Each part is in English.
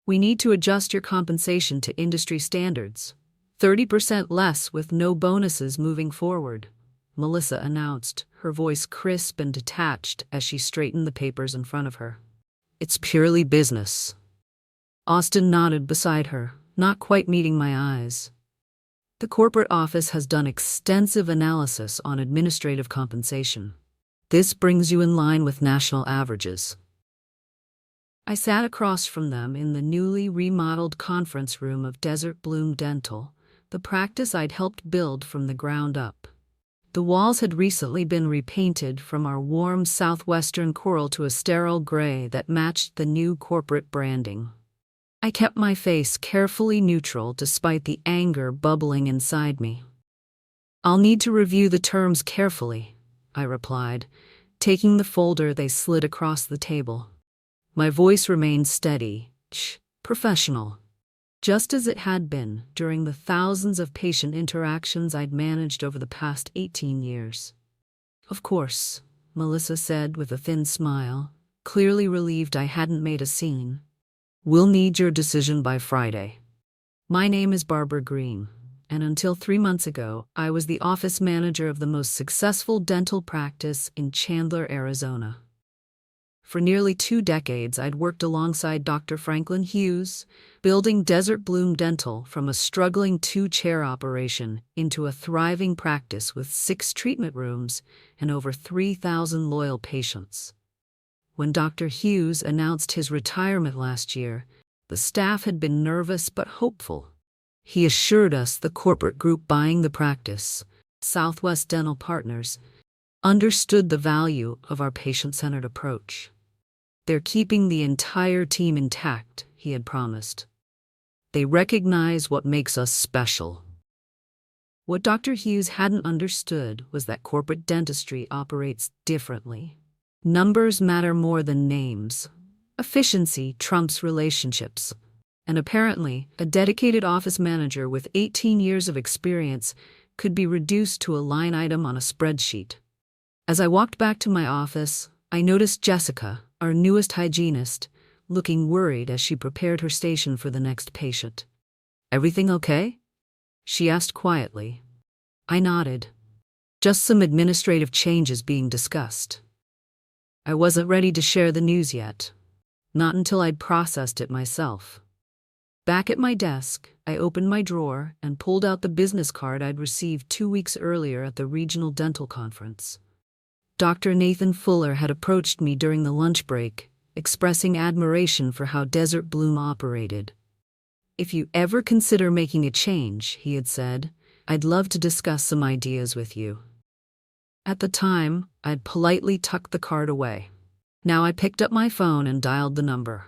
We need to adjust your compensation to industry standards. 30% less with no bonuses moving forward," Melissa announced, her voice crisp and detached as she straightened the papers in front of her. "It's purely business." Austin nodded beside her, not quite meeting my eyes. "The corporate office has done extensive analysis on administrative compensation. This brings you in line with national averages." I sat across from them in the newly remodeled conference room of Desert Bloom Dental, the practice I'd helped build from the ground up. The walls had recently been repainted from our warm southwestern coral to a sterile gray that matched the new corporate branding. I kept my face carefully neutral despite the anger bubbling inside me. "I'll need to review the terms carefully," I replied, taking the folder they slid across the table. My voice remained steady, professional, just as it had been during the thousands of patient interactions I'd managed over the past 18 years. "Of course," Melissa said with a thin smile, clearly relieved I hadn't made a scene. "We'll need your decision by Friday." My name is Barbara Green, and until 3 months ago, I was the office manager of the most successful dental practice in Chandler, Arizona. For nearly 2 decades, I'd worked alongside Dr. Franklin Hughes, building Desert Bloom Dental from a struggling 2-chair operation into a thriving practice with 6 treatment rooms and over 3,000 loyal patients. When Dr. Hughes announced his retirement last year, the staff had been nervous but hopeful. He assured us the corporate group buying the practice, Southwest Dental Partners, understood the value of our patient-centered approach. "They're keeping the entire team intact," he had promised. "They recognize what makes us special." What Dr. Hughes hadn't understood was that corporate dentistry operates differently. Numbers matter more than names. Efficiency trumps relationships. And apparently, a dedicated office manager with 18 years of experience could be reduced to a line item on a spreadsheet. As I walked back to my office, I noticed Jessica, our newest hygienist, looking worried as she prepared her station for the next patient. "Everything okay?" she asked quietly. I nodded. "Just some administrative changes being discussed." I wasn't ready to share the news yet. Not until I'd processed it myself. Back at my desk, I opened my drawer and pulled out the business card I'd received 2 weeks earlier at the regional dental conference. Dr. Nathan Fuller had approached me during the lunch break, expressing admiration for how Desert Bloom operated. "If you ever consider making a change," he had said, "I'd love to discuss some ideas with you." At the time, I'd politely tucked the card away. Now I picked up my phone and dialed the number.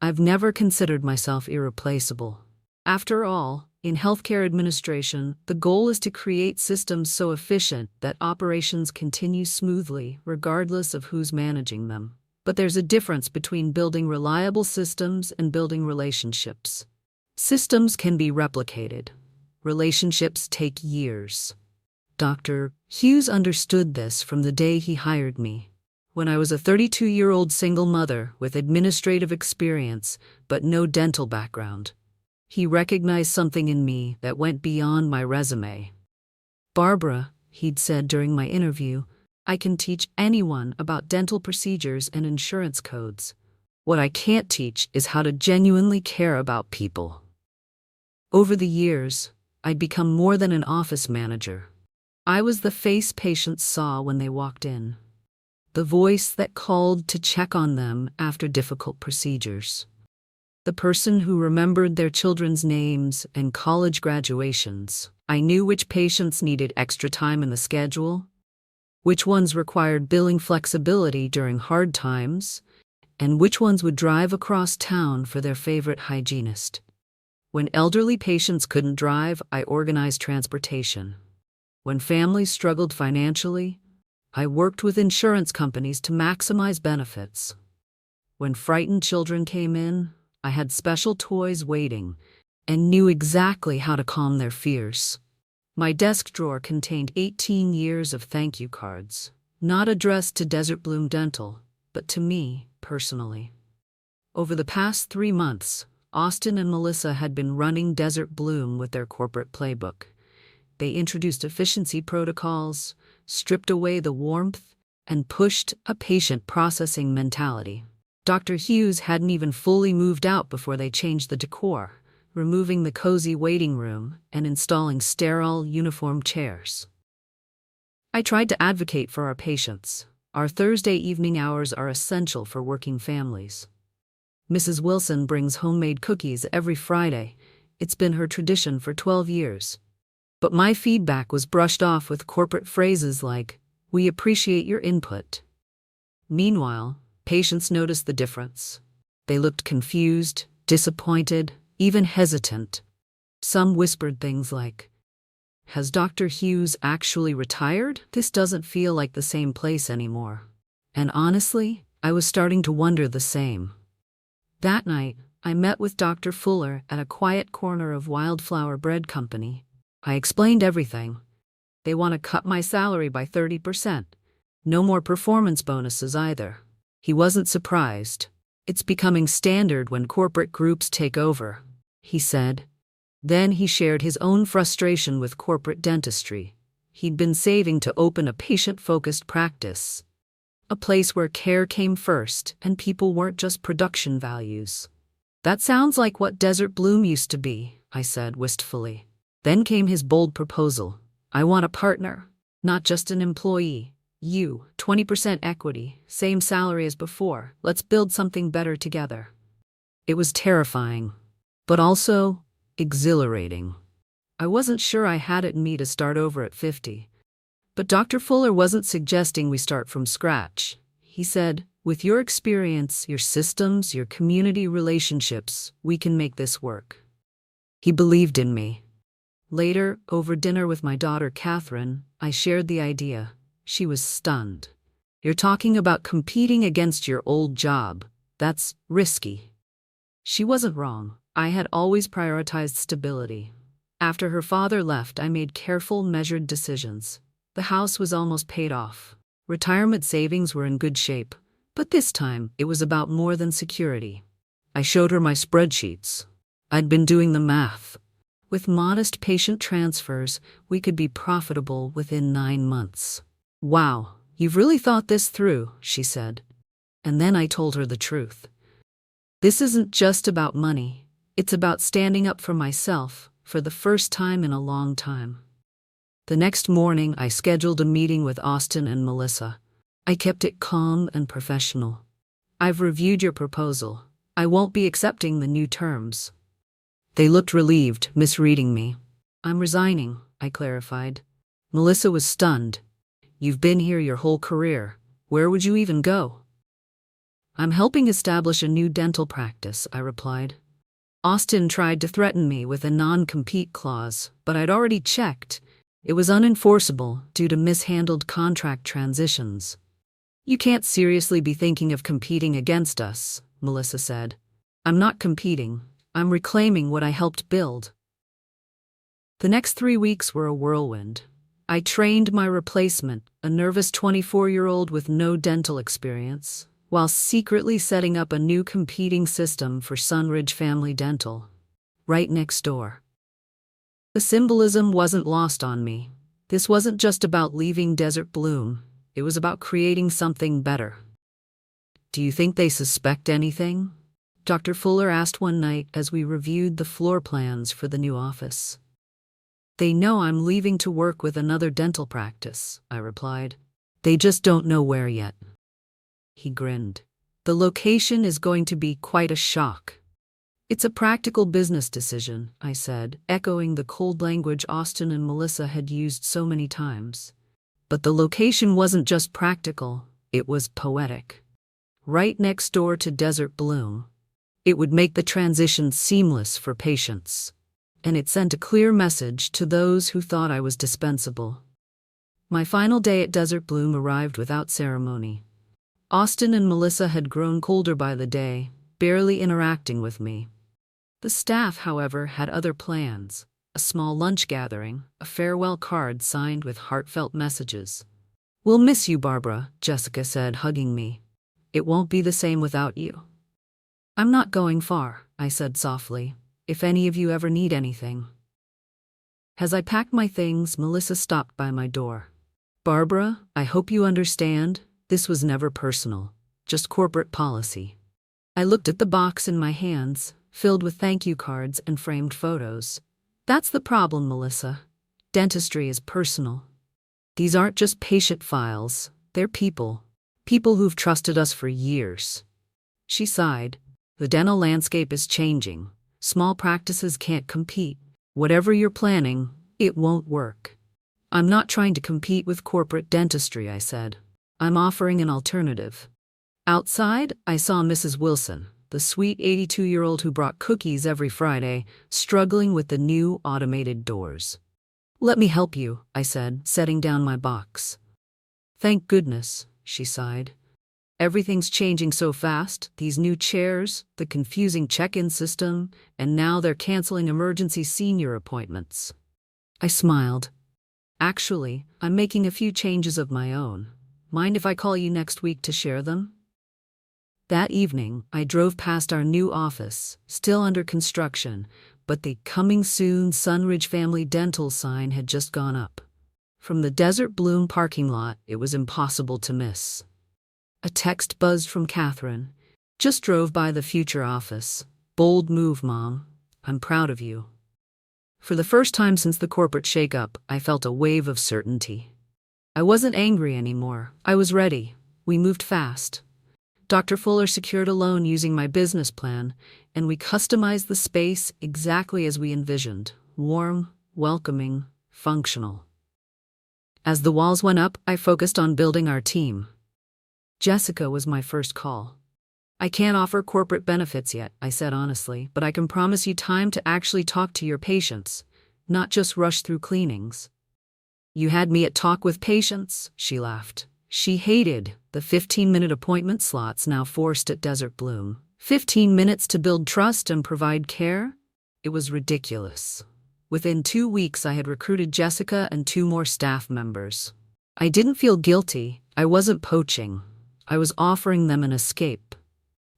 I've never considered myself irreplaceable. After all, in healthcare administration, the goal is to create systems so efficient that operations continue smoothly regardless of who's managing them. But there's a difference between building reliable systems and building relationships. Systems can be replicated. Relationships take years. Dr. Hughes understood this from the day he hired me. When I was a 32-year-old single mother with administrative experience but no dental background, he recognized something in me that went beyond my resume. "Barbara," he'd said during my interview, "I can teach anyone about dental procedures and insurance codes. What I can't teach is how to genuinely care about people." Over the years, I'd become more than an office manager. I was the face patients saw when they walked in. The voice that called to check on them after difficult procedures. The person who remembered their children's names and college graduations. I knew which patients needed extra time in the schedule, which ones required billing flexibility during hard times, and which ones would drive across town for their favorite hygienist. When elderly patients couldn't drive, I organized transportation. When families struggled financially, I worked with insurance companies to maximize benefits. When frightened children came in, I had special toys waiting and knew exactly how to calm their fears. My desk drawer contained 18 years of thank you cards, not addressed to Desert Bloom Dental, but to me personally. Over the past 3 months, Austin and Melissa had been running Desert Bloom with their corporate playbook. They introduced efficiency protocols, stripped away the warmth, and pushed a patient processing mentality. Dr. Hughes hadn't even fully moved out before they changed the decor, removing the cozy waiting room and installing sterile, uniform chairs. I tried to advocate for our patients. Our Thursday evening hours are essential for working families. Mrs. Wilson brings homemade cookies every Friday. It's been her tradition for 12 years. But my feedback was brushed off with corporate phrases like, "We appreciate your input." Meanwhile, patients noticed the difference. They looked confused, disappointed, even hesitant. Some whispered things like, "Has Dr. Hughes actually retired? This doesn't feel like the same place anymore." And honestly, I was starting to wonder the same. That night, I met with Dr. Fuller at a quiet corner of Wildflower Bread Company. I explained everything. They want to cut my salary by 30%. No more performance bonuses either. He wasn't surprised. "It's becoming standard when corporate groups take over," he said. Then he shared his own frustration with corporate dentistry. He'd been saving to open a patient-focused practice, a place where care came first and people weren't just production values. "That sounds like what Desert Bloom used to be," I said wistfully. Then came his bold proposal. "I want a partner, not just an employee. You, 20% equity, same salary as before. Let's build something better together." It was terrifying, but also exhilarating. I wasn't sure I had it in me to start over at 50. But Dr. Fuller wasn't suggesting we start from scratch. He said, "With your experience, your systems, your community relationships, we can make this work." He believed in me. Later, over dinner with my daughter Catherine, I shared the idea. She was stunned. "You're talking about competing against your old job. That's risky." She wasn't wrong. I had always prioritized stability. After her father left, I made careful, measured decisions. The house was almost paid off. Retirement savings were in good shape. But this time, it was about more than security. I showed her my spreadsheets. I'd been doing the math. With modest patient transfers, we could be profitable within 9 months. "Wow, you've really thought this through," she said. And then I told her the truth. This isn't just about money. It's about standing up for myself for the first time in a long time. The next morning, I scheduled a meeting with Austin and Melissa. I kept it calm and professional. "I've reviewed your proposal. I won't be accepting the new terms." They looked relieved, misreading me. "I'm resigning," I clarified. Melissa was stunned. "You've been here your whole career. Where would you even go?" "I'm helping establish a new dental practice," I replied. Austin tried to threaten me with a non-compete clause, but I'd already checked. It was unenforceable due to mishandled contract transitions. "You can't seriously be thinking of competing against us," Melissa said. "I'm not competing. I'm reclaiming what I helped build." The next 3 weeks were a whirlwind. I trained my replacement, a nervous 24-year-old with no dental experience, while secretly setting up a new competing system for Sunridge Family Dental, right next door. The symbolism wasn't lost on me. This wasn't just about leaving Desert Bloom. It was about creating something better. "Do you think they suspect anything?" Dr. Fuller asked one night as we reviewed the floor plans for the new office. "They know I'm leaving to work with another dental practice," I replied. "They just don't know where yet." He grinned. "The location is going to be quite a shock." "It's a practical business decision," I said, echoing the cold language Austin and Melissa had used so many times. But the location wasn't just practical, it was poetic. Right next door to Desert Bloom. It would make the transition seamless for patients. And it sent a clear message to those who thought I was dispensable. My final day at Desert Bloom arrived without ceremony. Austin and Melissa had grown colder by the day, barely interacting with me. The staff, however, had other plans. A small lunch gathering, a farewell card signed with heartfelt messages. "We'll miss you, Barbara," Jessica said, hugging me. "It won't be the same without you." "I'm not going far," I said softly. "If any of you ever need anything." As I packed my things, Melissa stopped by my door. "Barbara, I hope you understand, this was never personal, just corporate policy." I looked at the box in my hands, filled with thank you cards and framed photos. "That's the problem, Melissa. Dentistry is personal. These aren't just patient files, they're people. People who've trusted us for years." She sighed. "The dental landscape is changing. Small practices can't compete. Whatever you're planning, it won't work." "I'm not trying to compete with corporate dentistry," I said. "I'm offering an alternative." Outside, I saw Mrs. Wilson, the sweet 82-year-old who brought cookies every Friday, struggling with the new automated doors. "Let me help you," I said, setting down my box. "Thank goodness," she sighed. "Everything's changing so fast, these new chairs, the confusing check-in system, and now they're canceling emergency senior appointments." I smiled. "Actually, I'm making a few changes of my own. Mind if I call you next week to share them?" That evening, I drove past our new office, still under construction, but the "Coming Soon Sunridge Family Dental" sign had just gone up. From the Desert Bloom parking lot, it was impossible to miss. A text buzzed from Catherine. "Just drove by the future office. Bold move, Mom. I'm proud of you." For the first time since the corporate shakeup, I felt a wave of certainty. I wasn't angry anymore. I was ready. We moved fast. Dr. Fuller secured a loan using my business plan, and we customized the space exactly as we envisioned: warm, welcoming, functional. As the walls went up, I focused on building our team. Jessica was my first call. "I can't offer corporate benefits yet," I said honestly, "but I can promise you time to actually talk to your patients, not just rush through cleanings." "You had me at talk with patients," she laughed. She hated the 15-minute appointment slots now forced at Desert Bloom. 15 minutes to build trust and provide care? It was ridiculous. Within 2 weeks, I had recruited Jessica and 2 more staff members. I didn't feel guilty. I wasn't poaching. I was offering them an escape.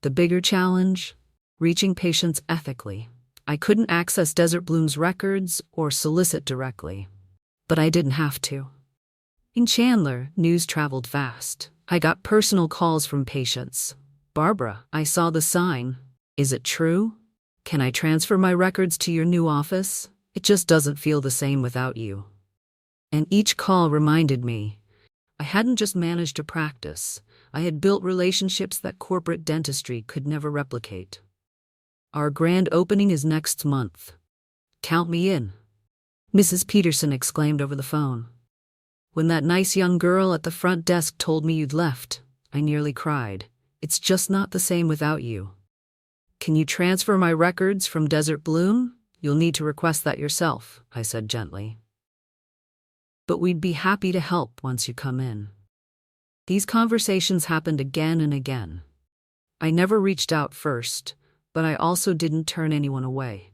The bigger challenge? Reaching patients ethically. I couldn't access Desert Bloom's records or solicit directly. But I didn't have to. In Chandler, news traveled fast. I got personal calls from patients. "Barbara, I saw the sign. Is it true? Can I transfer my records to your new office? It just doesn't feel the same without you." And each call reminded me, I hadn't just managed a practice. I had built relationships that corporate dentistry could never replicate. "Our grand opening is next month. Count me in," Mrs. Peterson exclaimed over the phone. "When that nice young girl at the front desk told me you'd left, I nearly cried. It's just not the same without you." "Can you transfer my records from Desert Bloom? You'll need to request that yourself," I said gently. "But we'd be happy to help once you come in." These conversations happened again and again. I never reached out first, but I also didn't turn anyone away.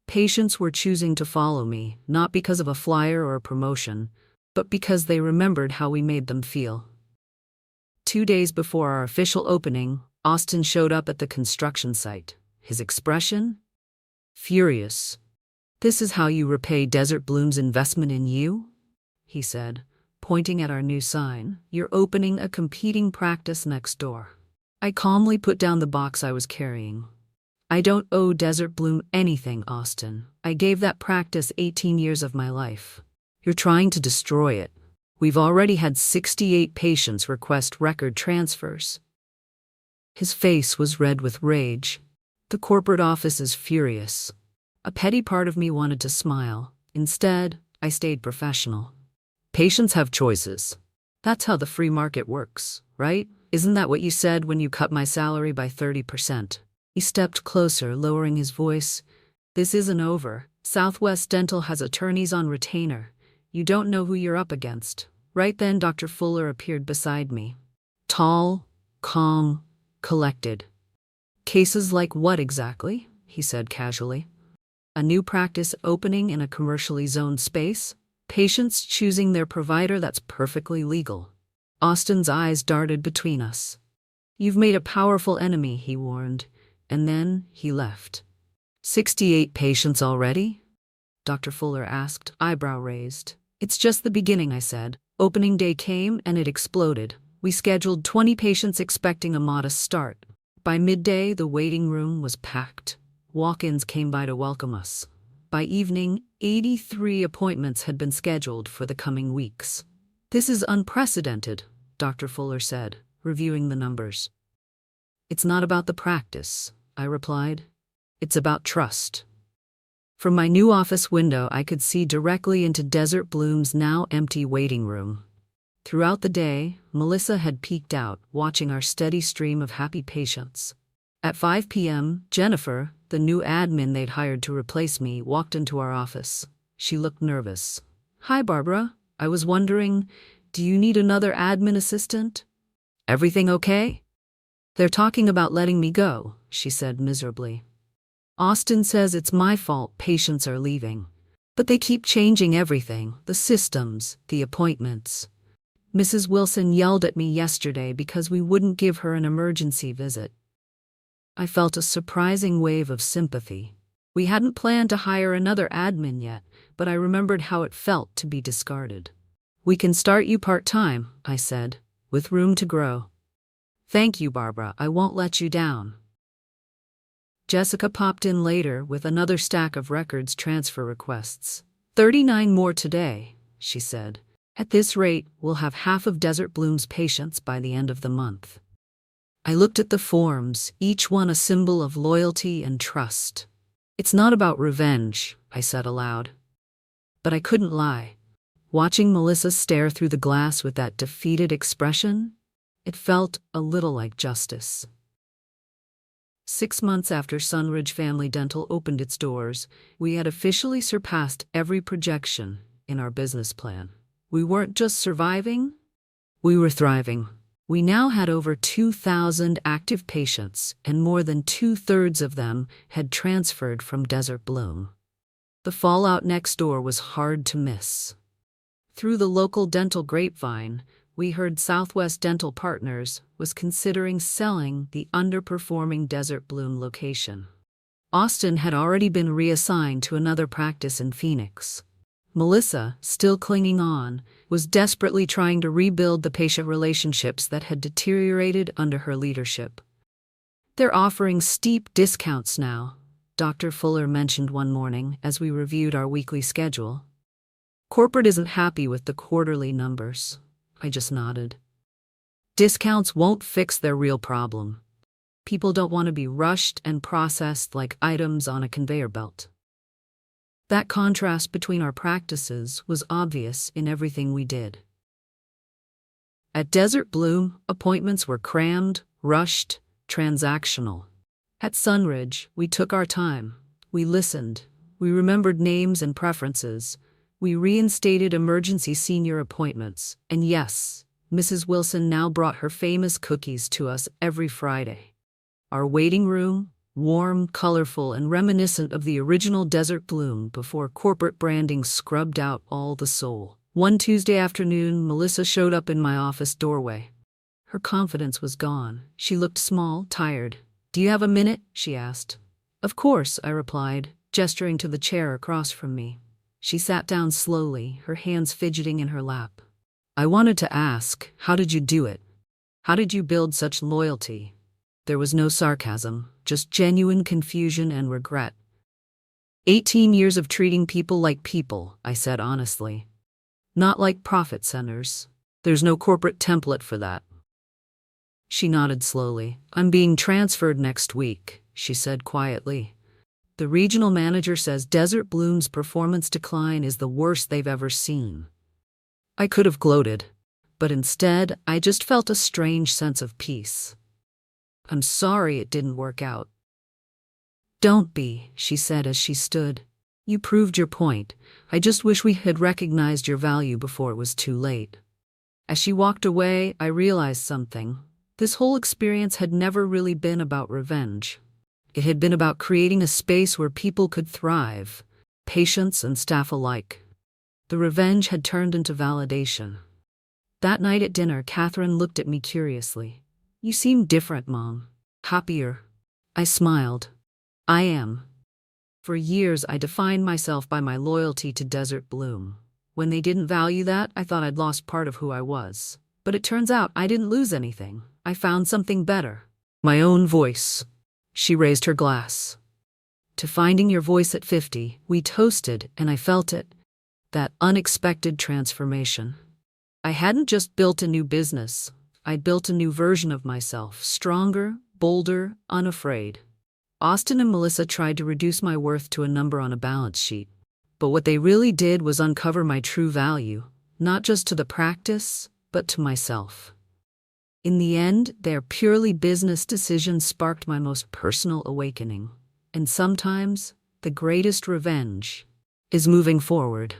Patients were choosing to follow me, not because of a flyer or a promotion, but because they remembered how we made them feel. 2 days before our official opening, Austin showed up at the construction site. His expression? Furious. "This is how you repay Desert Bloom's investment in you?" he said, pointing at our new sign. "You're opening a competing practice next door." I calmly put down the box I was carrying. "I don't owe Desert Bloom anything, Austin. I gave that practice 18 years of my life. You're trying to destroy it. We've already had 68 patients request record transfers." His face was red with rage. The corporate office is furious. A petty part of me wanted to smile. Instead, I stayed professional. "Patients have choices. That's how the free market works, right? Isn't that what you said when you cut my salary by 30%? He stepped closer, lowering his voice. "This isn't over. Southwest Dental has attorneys on retainer. You don't know who you're up against." Right then, Dr. Fuller appeared beside me. Tall, calm, collected. "Cases like what exactly?" he said casually. "A new practice opening in a commercially zoned space? Patients choosing their provider that's perfectly legal." Austin's eyes darted between us. "You've made a powerful enemy," he warned. and then he left. 68 patients already? Dr. Fuller asked, eyebrow raised. It's just the beginning, I said. Opening day came and it exploded. We scheduled 20 patients expecting a modest start. By midday, the waiting room was packed. Walk-ins came by to welcome us. By evening, 83 appointments had been scheduled for the coming weeks. This is unprecedented, Dr. Fuller said, reviewing the numbers. It's not about the practice, I replied. It's about trust. From my new office window, I could see directly into Desert Bloom's now empty waiting room. Throughout the day, Melissa had peeked out, watching our steady stream of happy patients. At 5 p.m., Jennifer, the new admin they'd hired to replace me, walked into our office. She looked nervous. Hi, Barbara. I was wondering, do you need another admin assistant? Everything okay? They're talking about letting me go, she said miserably. Austin says it's my fault patients are leaving. But they keep changing everything, the systems, the appointments. Mrs. Wilson yelled at me yesterday because we wouldn't give her an emergency visit. I felt a surprising wave of sympathy. We hadn't planned to hire another admin yet, but I remembered how it felt to be discarded. We can start you part-time, I said, with room to grow. Thank you, Barbara. I won't let you down. Jessica popped in later with another stack of records transfer requests. 39 more today, she said. At this rate, we'll have half of Desert Bloom's patients by the end of the month. I looked at the forms, each one a symbol of loyalty and trust. It's not about revenge, I said aloud. But I couldn't lie. Watching Melissa stare through the glass with that defeated expression, it felt a little like justice. 6 months after Sunridge Family Dental opened its doors, we had officially surpassed every projection in our business plan. We weren't just surviving, we were thriving. We now had over 2,000 active patients, and more than 2/3 of them had transferred from Desert Bloom. The fallout next door was hard to miss. Through the local dental grapevine, we heard Southwest Dental Partners was considering selling the underperforming Desert Bloom location. Austin had already been reassigned to another practice in Phoenix. Melissa, still clinging on, was desperately trying to rebuild the patient relationships that had deteriorated under her leadership. They're offering steep discounts now, Dr. Fuller mentioned one morning as we reviewed our weekly schedule. Corporate isn't happy with the quarterly numbers. I just nodded. Discounts won't fix their real problem. People don't want to be rushed and processed like items on a conveyor belt. That contrast between our practices was obvious in everything we did. At Desert Bloom, appointments were crammed, rushed, transactional. At Sunridge, we took our time. We listened. We remembered names and preferences. We reinstated emergency senior appointments. And yes, Mrs. Wilson now brought her famous cookies to us every Friday. Our waiting room, warm, colorful, and reminiscent of the original Desert Bloom before corporate branding scrubbed out all the soul. One Tuesday afternoon, Melissa showed up in my office doorway. Her confidence was gone. She looked small, tired. "Do you have a minute?" she asked. "Of course," I replied, gesturing to the chair across from me. She sat down slowly, her hands fidgeting in her lap. "I wanted to ask, how did you do it? How did you build such loyalty?" There was no sarcasm, just genuine confusion and regret. 18 years of treating people like people, I said honestly. Not like profit centers. There's no corporate template for that. She nodded slowly. "I'm being transferred next week," she said quietly. "The regional manager says Desert Bloom's performance decline is the worst they've ever seen." I could have gloated, but instead I just felt a strange sense of peace. "I'm sorry it didn't work out." "Don't be," she said as she stood. "You proved your point. I just wish we had recognized your value before it was too late." As she walked away, I realized something. This whole experience had never really been about revenge. It had been about creating a space where people could thrive, patients and staff alike. The revenge had turned into validation. That night at dinner, Catherine looked at me curiously. "You seem different, Mom. Happier." I smiled. I am. For years, I defined myself by my loyalty to Desert Bloom. When they didn't value that, I thought I'd lost part of who I was. But it turns out I didn't lose anything. I found something better. My own voice. She raised her glass. To finding your voice at 50, we toasted, and I felt it. That unexpected transformation. I hadn't just built a new business. I'd built a new version of myself, stronger, bolder, unafraid. Austin and Melissa tried to reduce my worth to a number on a balance sheet. But what they really did was uncover my true value, not just to the practice, but to myself. In the end, their purely business decisions sparked my most personal awakening. And sometimes, the greatest revenge is moving forward.